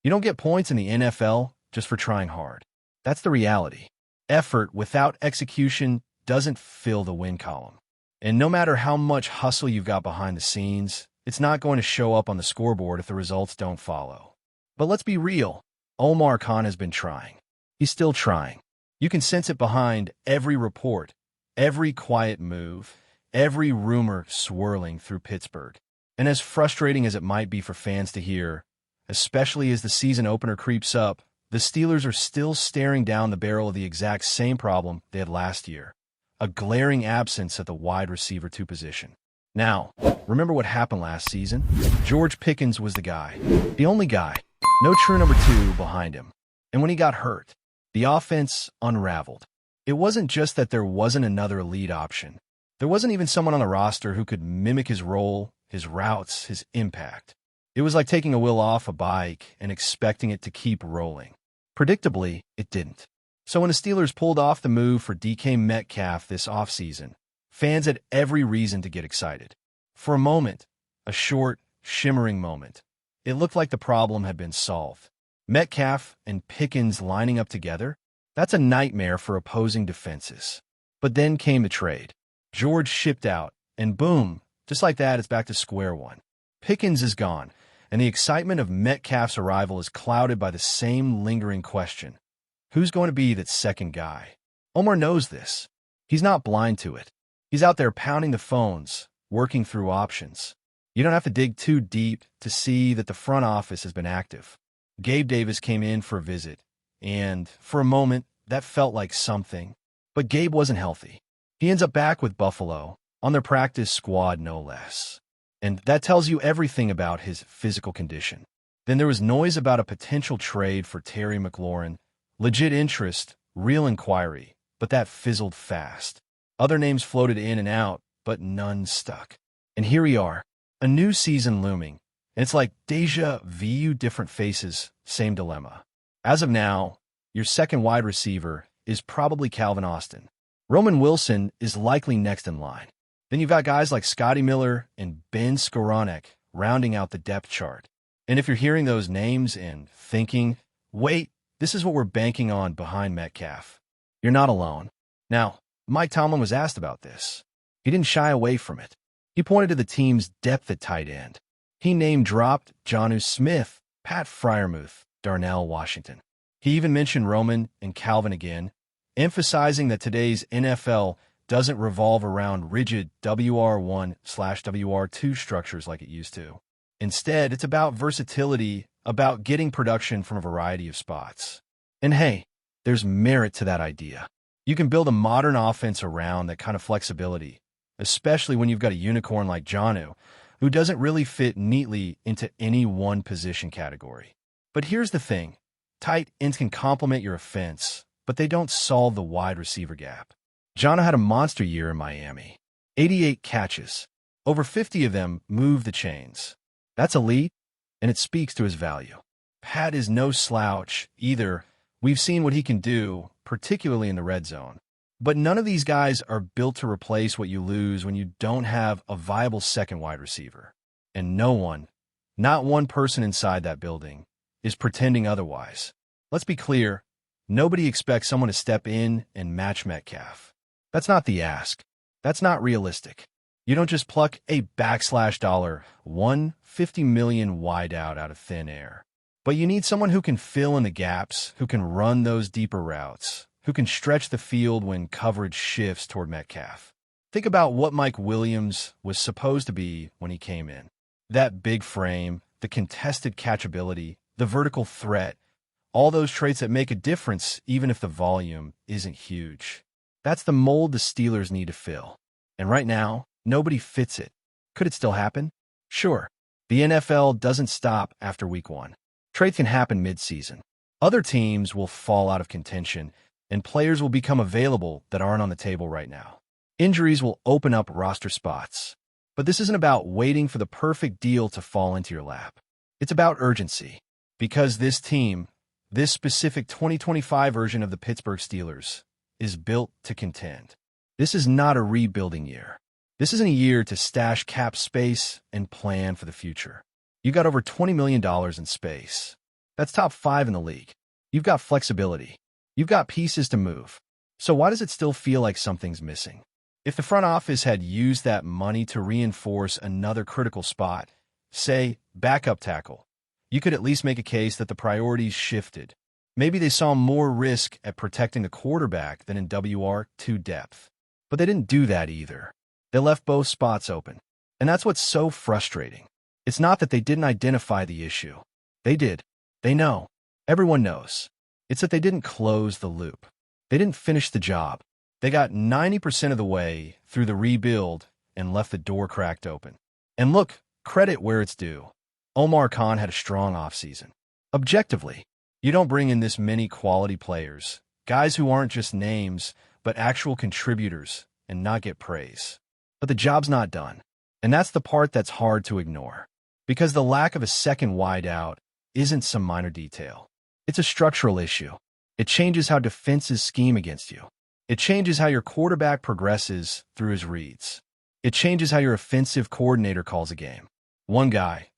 You don't get points in the NFL just for trying hard. That's the reality. Effort without execution doesn't fill the win column. And no matter how much hustle you've got behind the scenes, it's not going to show up on the scoreboard if the results don't follow. But let's be real. Omar Khan has been trying. He's still trying. You can sense it behind every report, every quiet move, every rumor swirling through Pittsburgh. And as frustrating as it might be for fans to hear, especially as the season opener creeps up, the Steelers are still staring down the barrel of the exact same problem they had last year, a glaring absence at the wide receiver 2 position. Now, remember what happened last season? George Pickens was the guy, the only guy, no true number 2 behind him. And when he got hurt, the offense unraveled. It wasn't just that there wasn't another elite option. There wasn't even someone on the roster who could mimic his role, his routes, his impact. It was like taking a wheel off a bike and expecting it to keep rolling. Predictably, it didn't. So when the Steelers pulled off the move for DK Metcalf this offseason, fans had every reason to get excited. For a moment, a short, shimmering moment, it looked like the problem had been solved. Metcalf and Pickens lining up together? That's a nightmare for opposing defenses. But then came the trade. George shipped out, and boom, just like that, it's back to square one. Pickens is gone, and the excitement of Metcalf's arrival is clouded by the same lingering question. Who's going to be that second guy? Omar knows this. He's not blind to it. He's out there pounding the phones, working through options. You don't have to dig too deep to see that the front office has been active. Gabe Davis came in for a visit, and for a moment, that felt like something. But Gabe wasn't healthy. He ends up back with Buffalo, on their practice squad no less. And that tells you everything about his physical condition. Then there was noise about a potential trade for Terry McLaurin. Legit interest, real inquiry, but that fizzled fast. Other names floated in and out, but none stuck. And here we are, a new season looming. And it's like deja vu, different faces, same dilemma. As of now, your second wide receiver is probably Calvin Austin. Roman Wilson is likely next in line. Then you've got guys like Scotty Miller and Ben Skowronek rounding out the depth chart. And if you're hearing those names and thinking, wait, this is what we're banking on behind Metcalf, you're not alone. Now, Mike Tomlin was asked about this. He didn't shy away from it. He pointed to the team's depth at tight end. He name-dropped Jonnu Smith, Pat Freiermuth, Darnell Washington. He even mentioned Roman and Calvin again, emphasizing that today's NFL doesn't revolve around rigid WR1/WR2 structures like it used to. Instead, it's about versatility, about getting production from a variety of spots. And hey, there's merit to that idea. You can build a modern offense around that kind of flexibility, especially when you've got a unicorn like Jonnu, who doesn't really fit neatly into any one position category. But here's the thing. Tight ends can complement your offense, but they don't solve the wide receiver gap. Jonnu had a monster year in Miami. 88 catches. Over 50 of them moved the chains. That's elite, and it speaks to his value. Pat is no slouch either. We've seen what he can do, particularly in the red zone. But none of these guys are built to replace what you lose when you don't have a viable second wide receiver. And no one, not one person inside that building, is pretending otherwise. Let's be clear, nobody expects someone to step in and match Metcalf. That's not the ask. That's not realistic. You don't just pluck a $150 million wideout out of thin air. But you need someone who can fill in the gaps, who can run those deeper routes, who can stretch the field when coverage shifts toward Metcalf. Think about what Mike Williams was supposed to be when he came in. That big frame, the contested catchability, the vertical threat, all those traits that make a difference even if the volume isn't huge. That's the mold the Steelers need to fill. And right now, nobody fits it. Could it still happen? Sure. The NFL doesn't stop after week 1. Trades can happen mid-season. Other teams will fall out of contention, and players will become available that aren't on the table right now. Injuries will open up roster spots. But this isn't about waiting for the perfect deal to fall into your lap. It's about urgency. Because this team, this specific 2025 version of the Pittsburgh Steelers, is built to contend. This is not a rebuilding year. This isn't a year to stash cap space and plan for the future. You got over $20 million in space. That's top 5 in the league. You've got flexibility. You've got pieces to move. So why does it still feel like something's missing? If the front office had used that money to reinforce another critical spot, say, backup tackle, you could at least make a case that the priorities shifted. Maybe they saw more risk at protecting the quarterback than in WR2 depth. But they didn't do that either. They left both spots open. And that's what's so frustrating. It's not that they didn't identify the issue. They did. They know. Everyone knows. It's that they didn't close the loop. They didn't finish the job. They got 90% of the way through the rebuild and left the door cracked open. And look, credit where it's due. Omar Khan had a strong offseason. Objectively, you don't bring in this many quality players, guys who aren't just names, but actual contributors, and not get praise. But the job's not done. And that's the part that's hard to ignore. Because the lack of a second wideout isn't some minor detail. It's a structural issue. It changes how defenses scheme against you. It changes how your quarterback progresses through his reads. It changes how your offensive coordinator calls a game. One guy,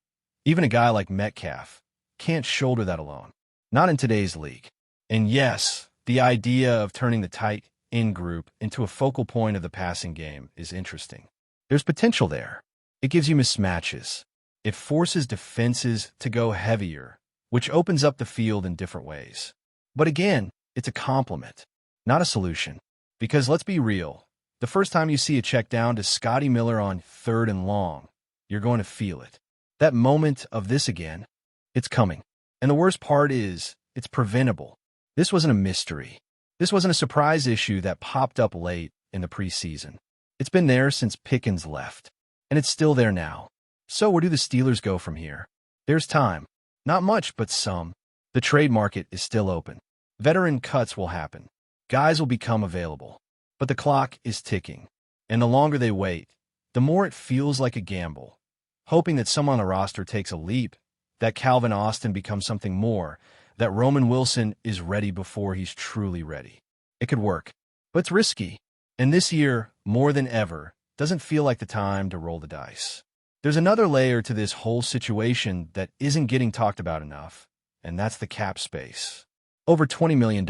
even a guy like Metcalf, can't shoulder that alone. Not in today's league. And yes, the idea of turning the tight end group into a focal point of the passing game is interesting. There's potential there. It gives you mismatches. It forces defenses to go heavier, which opens up the field in different ways. But again, it's a complement, not a solution. Because let's be real, the first time you see a check down to Scotty Miller on 3rd and long, you're going to feel it. That moment of this again, it's coming. And the worst part is, it's preventable. This wasn't a mystery. This wasn't a surprise issue that popped up late in the preseason. It's been there since Pickens left. And it's still there now. So where do the Steelers go from here? There's time. Not much, but some. The trade market is still open. Veteran cuts will happen. Guys will become available. But the clock is ticking. And the longer they wait, the more it feels like a gamble. Hoping that someone on the roster takes a leap, that Calvin Austin becomes something more, that Roman Wilson is ready before he's truly ready. It could work, but it's risky. And this year, more than ever, doesn't feel like the time to roll the dice. There's another layer to this whole situation that isn't getting talked about enough, and that's the cap space. Over $20 million.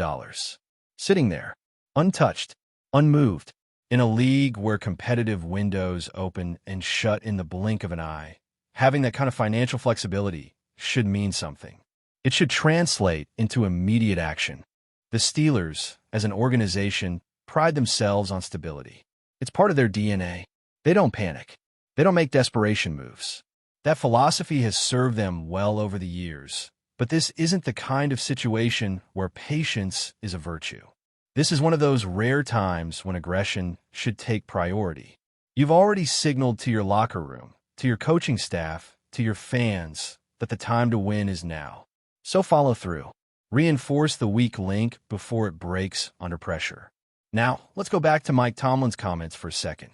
Sitting there, untouched, unmoved, in a league where competitive windows open and shut in the blink of an eye. Having that kind of financial flexibility should mean something. It should translate into immediate action. The Steelers, as an organization, pride themselves on stability. It's part of their DNA. They don't panic. They don't make desperation moves. That philosophy has served them well over the years. But this isn't the kind of situation where patience is a virtue. This is one of those rare times when aggression should take priority. You've already signaled to your locker room, to your coaching staff, to your fans, that the time to win is now. So follow through. Reinforce the weak link before it breaks under pressure. Now, let's go back to Mike Tomlin's comments for a second.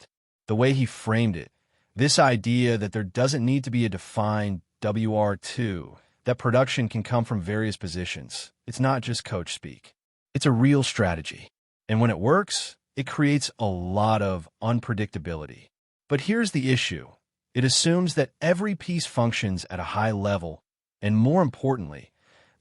The way he framed it, this idea that there doesn't need to be a defined WR2, that production can come from various positions. It's not just coach speak. It's a real strategy. And when it works, it creates a lot of unpredictability. But here's the issue. It assumes that every piece functions at a high level, and more importantly,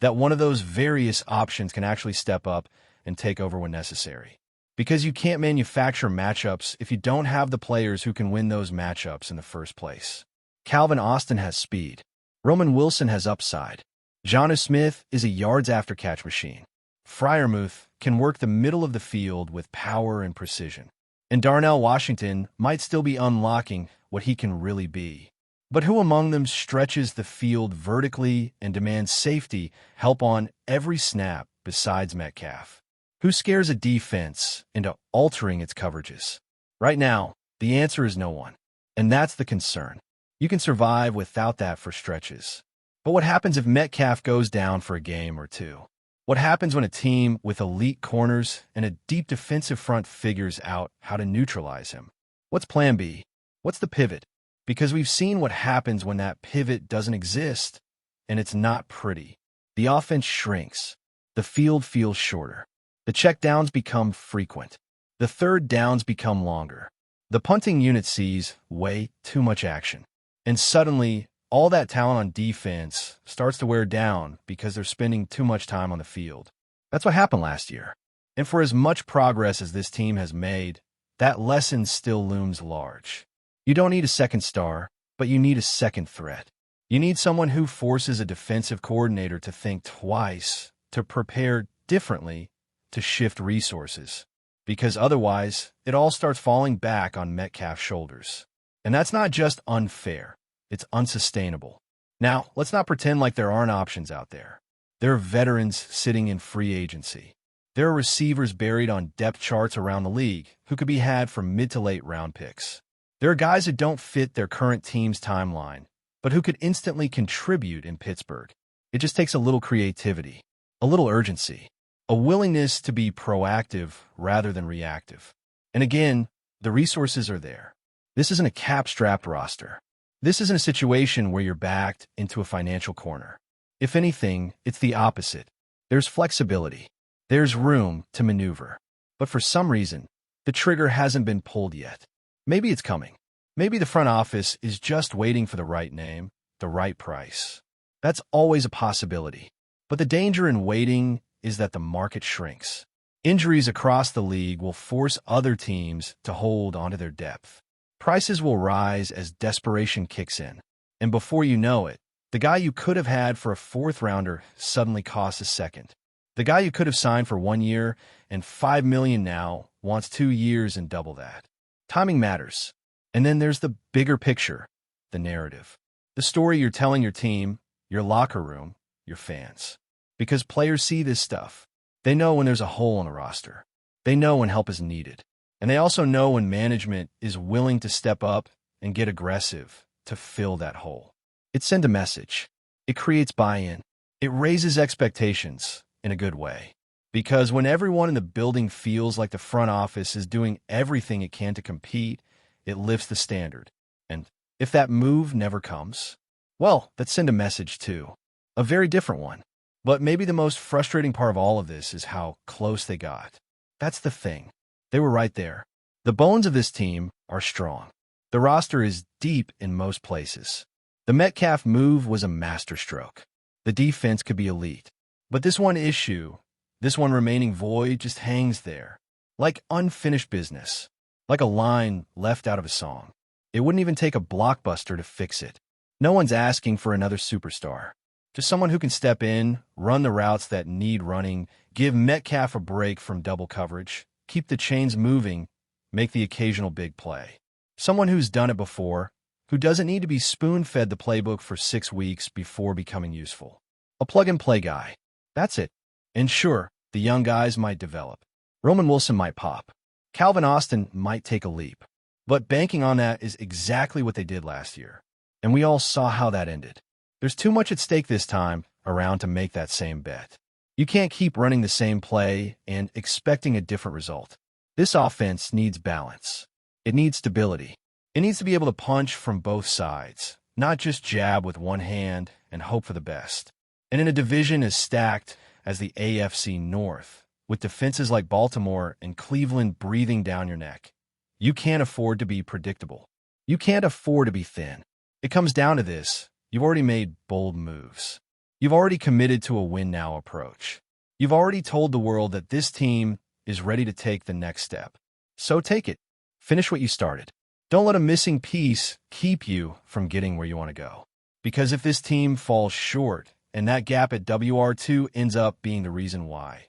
that one of those various options can actually step up and take over when necessary. Because you can't manufacture matchups if you don't have the players who can win those matchups in the first place. Calvin Austin has speed. Roman Wilson has upside. Jonnu Smith is a yards-after-catch machine. Freiermuth can work the middle of the field with power and precision. And Darnell Washington might still be unlocking what he can really be. But who among them stretches the field vertically and demands safety help on every snap besides Metcalf? Who scares a defense into altering its coverages? Right now, the answer is no one. And that's the concern. You can survive without that for stretches. But what happens if Metcalf goes down for a game or two? What happens when a team with elite corners and a deep defensive front figures out how to neutralize him? What's plan B? What's the pivot? Because we've seen what happens when that pivot doesn't exist, and it's not pretty. The offense shrinks. The field feels shorter. The checkdowns become frequent. The third downs become longer. The punting unit sees way too much action. And suddenly, all that talent on defense starts to wear down because they're spending too much time on the field. That's what happened last year. And for as much progress as this team has made, that lesson still looms large. You don't need a second star, but you need a second threat. You need someone who forces a defensive coordinator to think twice, to prepare differently, to shift resources. Because otherwise, it all starts falling back on Metcalf's shoulders. And that's not just unfair, it's unsustainable. Now, let's not pretend like there aren't options out there. There are veterans sitting in free agency. There are receivers buried on depth charts around the league who could be had for mid to late round picks. There are guys who don't fit their current team's timeline, but who could instantly contribute in Pittsburgh. It just takes a little creativity, a little urgency, a willingness to be proactive rather than reactive. And again, the resources are there. This isn't a cap-strapped roster. This isn't a situation where you're backed into a financial corner. If anything, it's the opposite. There's flexibility. There's room to maneuver. But for some reason, the trigger hasn't been pulled yet. Maybe it's coming. Maybe the front office is just waiting for the right name, the right price. That's always a possibility. But the danger in waiting is that the market shrinks. Injuries across the league will force other teams to hold onto their depth. Prices will rise as desperation kicks in. And before you know it, the guy you could have had for a fourth rounder suddenly costs a second. The guy you could have signed for 1 year and $5 million now wants 2 years and double that. Timing matters. And then there's the bigger picture, the narrative. The story you're telling your team, your locker room, your fans. Because players see this stuff. They know when there's a hole in a roster. They know when help is needed. And they also know when management is willing to step up and get aggressive to fill that hole. It sends a message. It creates buy-in. It raises expectations in a good way. Because when everyone in the building feels like the front office is doing everything it can to compete, it lifts the standard. And if that move never comes, well, that sends a message too. A very different one. But maybe the most frustrating part of all of this is how close they got. That's the thing. They were right there. The bones of this team are strong. The roster is deep in most places. The Metcalf move was a masterstroke. The defense could be elite. But this one issue, this one remaining void, just hangs there. Like unfinished business. Like a line left out of a song. It wouldn't even take a blockbuster to fix it. No one's asking for another superstar. Just someone who can step in, run the routes that need running, give Metcalf a break from double coverage, keep the chains moving, make the occasional big play. Someone who's done it before, who doesn't need to be spoon-fed the playbook for 6 weeks before becoming useful. A plug-and-play guy. That's it. And sure, the young guys might develop. Roman Wilson might pop. Calvin Austin might take a leap. But banking on that is exactly what they did last year. And we all saw how that ended. There's too much at stake this time around to make that same bet. You can't keep running the same play and expecting a different result. This offense needs balance. It needs stability. It needs to be able to punch from both sides, not just jab with one hand and hope for the best. And in a division as stacked as the AFC North, with defenses like Baltimore and Cleveland breathing down your neck, you can't afford to be predictable. You can't afford to be thin. It comes down to this. You've already made bold moves. You've already committed to a win-now approach. You've already told the world that this team is ready to take the next step. So take it. Finish what you started. Don't let a missing piece keep you from getting where you want to go. Because if this team falls short and that gap at WR2 ends up being the reason why,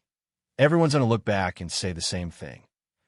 everyone's going to look back and say the same thing.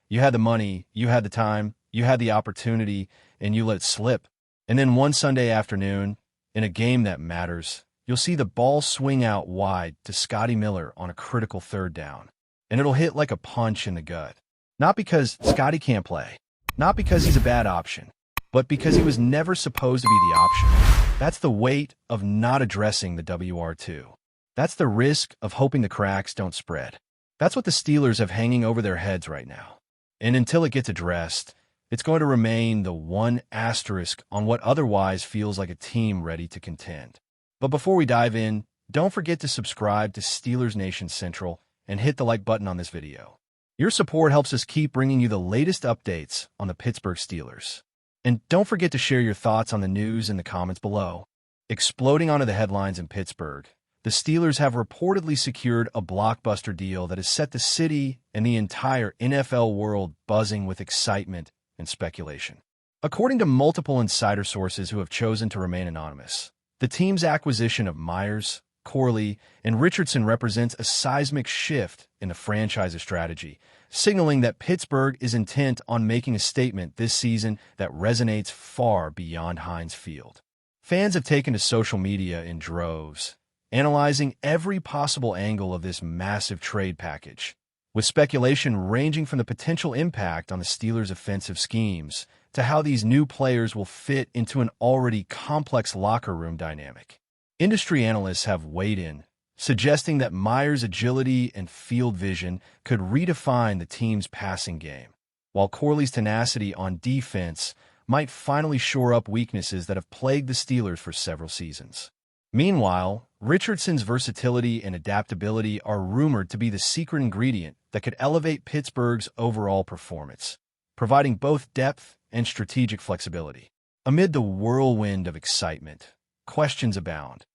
You had the money, you had the time, you had the opportunity, and you let it slip. And then one Sunday afternoon, in a game that matters, you'll see the ball swing out wide to Scotty Miller on a critical third down. And it'll hit like a punch in the gut. Not because Scotty can't play. Not because he's a bad option. But because he was never supposed to be the option. That's the weight of not addressing the WR2. That's the risk of hoping the cracks don't spread. That's what the Steelers have hanging over their heads right now. And until it gets addressed, it's going to remain the one asterisk on what otherwise feels like a team ready to contend. But before we dive in, don't forget to subscribe to Steelers Nation Central and hit the like button on this video. Your support helps us keep bringing you the latest updates on the Pittsburgh Steelers. And don't forget to share your thoughts on the news in the comments below. Exploding onto the headlines in Pittsburgh, the Steelers have reportedly secured a blockbuster deal that has set the city and the entire NFL world buzzing with excitement and speculation. According to multiple insider sources who have chosen to remain anonymous, the team's acquisition of Meyers, Corley, and Richardson represents a seismic shift in the franchise's strategy, signaling that Pittsburgh is intent on making a statement this season that resonates far beyond Heinz Field. Fans have taken to social media in droves, analyzing every possible angle of this massive trade package, with speculation ranging from the potential impact on the Steelers' offensive schemes to how these new players will fit into an already complex locker room dynamic. Industry analysts have weighed in, suggesting that Meyers' agility and field vision could redefine the team's passing game, while Corley's tenacity on defense might finally shore up weaknesses that have plagued the Steelers for several seasons. Meanwhile, Richardson's versatility and adaptability are rumored to be the secret ingredient that could elevate Pittsburgh's overall performance, providing both depth and strategic flexibility. Amid the whirlwind of excitement, questions abound.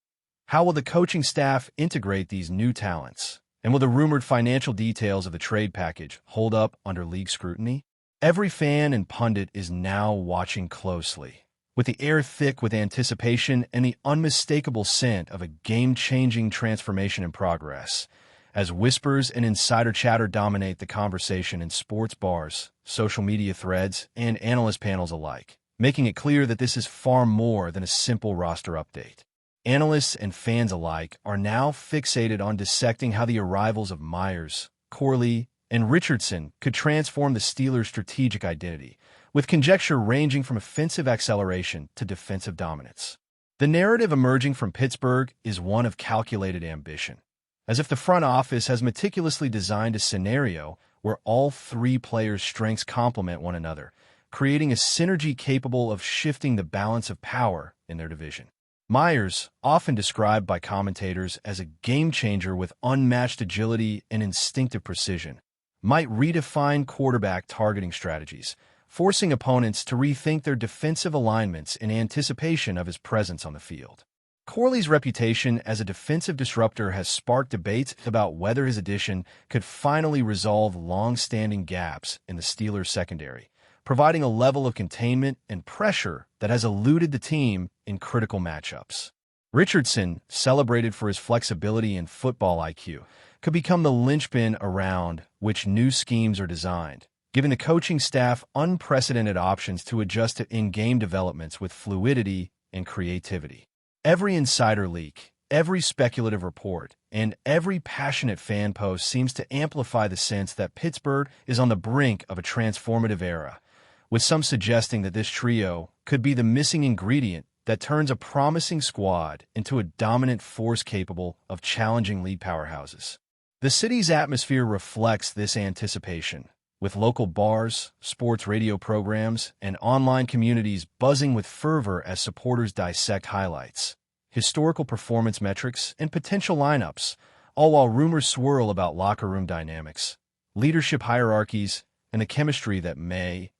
How will the coaching staff integrate these new talents? And will the rumored financial details of the trade package hold up under league scrutiny? Every fan and pundit is now watching closely, with the air thick with anticipation and the unmistakable scent of a game-changing transformation in progress, as whispers and insider chatter dominate the conversation in sports bars, social media threads, and analyst panels alike, making it clear that this is far more than a simple roster update. Analysts and fans alike are now fixated on dissecting how the arrivals of Meyers, Corley, and Richardson could transform the Steelers' strategic identity, with conjecture ranging from offensive acceleration to defensive dominance. The narrative emerging from Pittsburgh is one of calculated ambition, as if the front office has meticulously designed a scenario where all three players' strengths complement one another, creating a synergy capable of shifting the balance of power in their division. Meyers, often described by commentators as a game-changer with unmatched agility and instinctive precision, might redefine quarterback targeting strategies, forcing opponents to rethink their defensive alignments in anticipation of his presence on the field. Corley's reputation as a defensive disruptor has sparked debates about whether his addition could finally resolve long-standing gaps in the Steelers' secondary, providing a level of containment and pressure that has eluded the team in critical matchups. Richardson, celebrated for his flexibility and football IQ, could become the linchpin around which new schemes are designed, giving the coaching staff unprecedented options to adjust to in-game developments with fluidity and creativity. Every insider leak, every speculative report, and every passionate fan post seems to amplify the sense that Pittsburgh is on the brink of a transformative era, with some suggesting that this trio could be the missing ingredient that turns a promising squad into a dominant force capable of challenging league powerhouses. The city's atmosphere reflects this anticipation, with local bars, sports radio programs, and online communities buzzing with fervor as supporters dissect highlights, historical performance metrics, and potential lineups, all while rumors swirl about locker room dynamics, leadership hierarchies, and the chemistry that may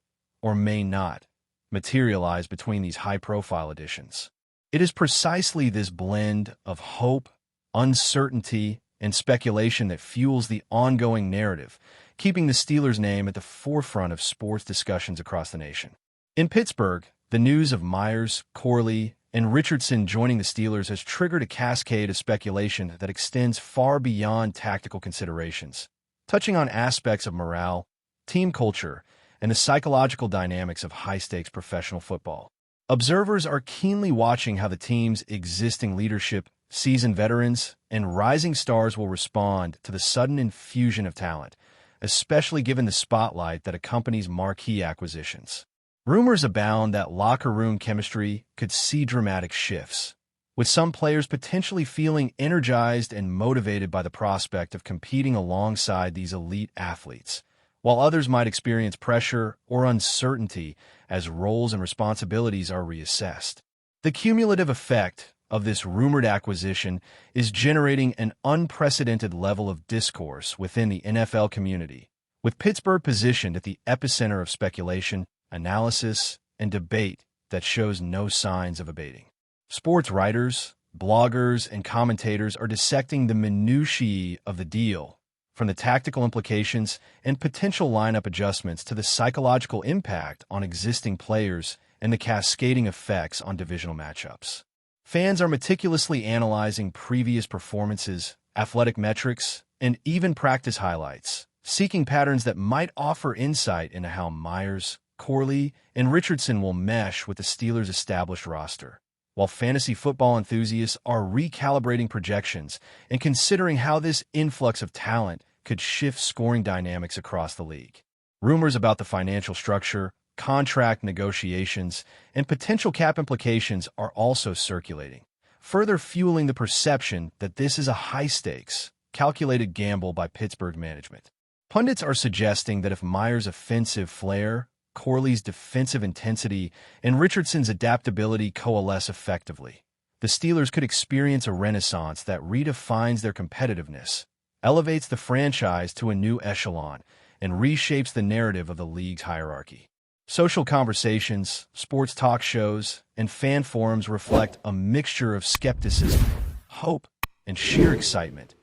or may not materialize between these high-profile additions. It is precisely this blend of hope, uncertainty, and speculation that fuels the ongoing narrative, keeping the Steelers' name at the forefront of sports discussions across the nation. In Pittsburgh, the news of Meyers, Corley, and Richardson joining the Steelers has triggered a cascade of speculation that extends far beyond tactical considerations, touching on aspects of morale, team culture, and the psychological dynamics of high-stakes professional football. Observers are keenly watching how the team's existing leadership, seasoned veterans, and rising stars will respond to the sudden infusion of talent, especially given the spotlight that accompanies marquee acquisitions. Rumors abound that locker room chemistry could see dramatic shifts, with some players potentially feeling energized and motivated by the prospect of competing alongside these elite athletes, while others might experience pressure or uncertainty as roles and responsibilities are reassessed. The cumulative effect of this rumored acquisition is generating an unprecedented level of discourse within the NFL community, with Pittsburgh positioned at the epicenter of speculation, analysis, and debate that shows no signs of abating. Sports writers, bloggers, and commentators are dissecting the minutiae of the deal, from the tactical implications and potential lineup adjustments to the psychological impact on existing players and the cascading effects on divisional matchups. Fans are meticulously analyzing previous performances, athletic metrics, and even practice highlights, seeking patterns that might offer insight into how Meyers, Corley, and Richardson will mesh with the Steelers' established roster, while fantasy football enthusiasts are recalibrating projections and considering how this influx of talent could shift scoring dynamics across the league. Rumors about the financial structure, contract negotiations, and potential cap implications are also circulating, further fueling the perception that this is a high-stakes, calculated gamble by Pittsburgh management. Pundits are suggesting that if Meyers' offensive flair, Corley's defensive intensity, and Richardson's adaptability coalesce effectively, the Steelers could experience a renaissance that redefines their competitiveness, elevates the franchise to a new echelon, and reshapes the narrative of the league's hierarchy. Social conversations, sports talk shows, and fan forums reflect a mixture of skepticism, hope, and sheer excitement,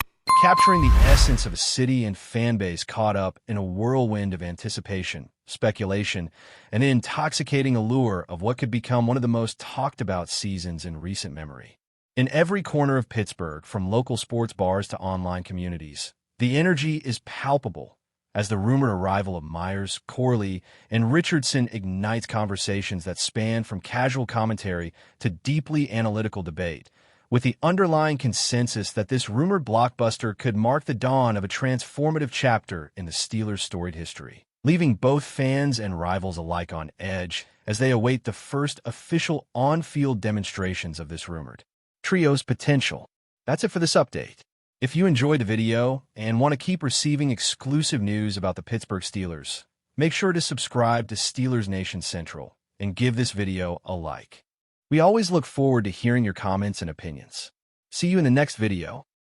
capturing the essence of a city and fan base caught up in a whirlwind of anticipation, speculation, and the intoxicating allure of what could become one of the most talked-about seasons in recent memory. In every corner of Pittsburgh, from local sports bars to online communities, the energy is palpable as the rumored arrival of Meyers, Corley, and Richardson ignites conversations that span from casual commentary to deeply analytical debate, with the underlying consensus that this rumored blockbuster could mark the dawn of a transformative chapter in the Steelers' storied history, leaving both fans and rivals alike on edge as they await the first official on-field demonstrations of this rumored trio's potential. That's it for this update. If you enjoyed the video and want to keep receiving exclusive news about the Pittsburgh Steelers, make sure to subscribe to Steelers Nation Central and give this video a like. We always look forward to hearing your comments and opinions. See you in the next video.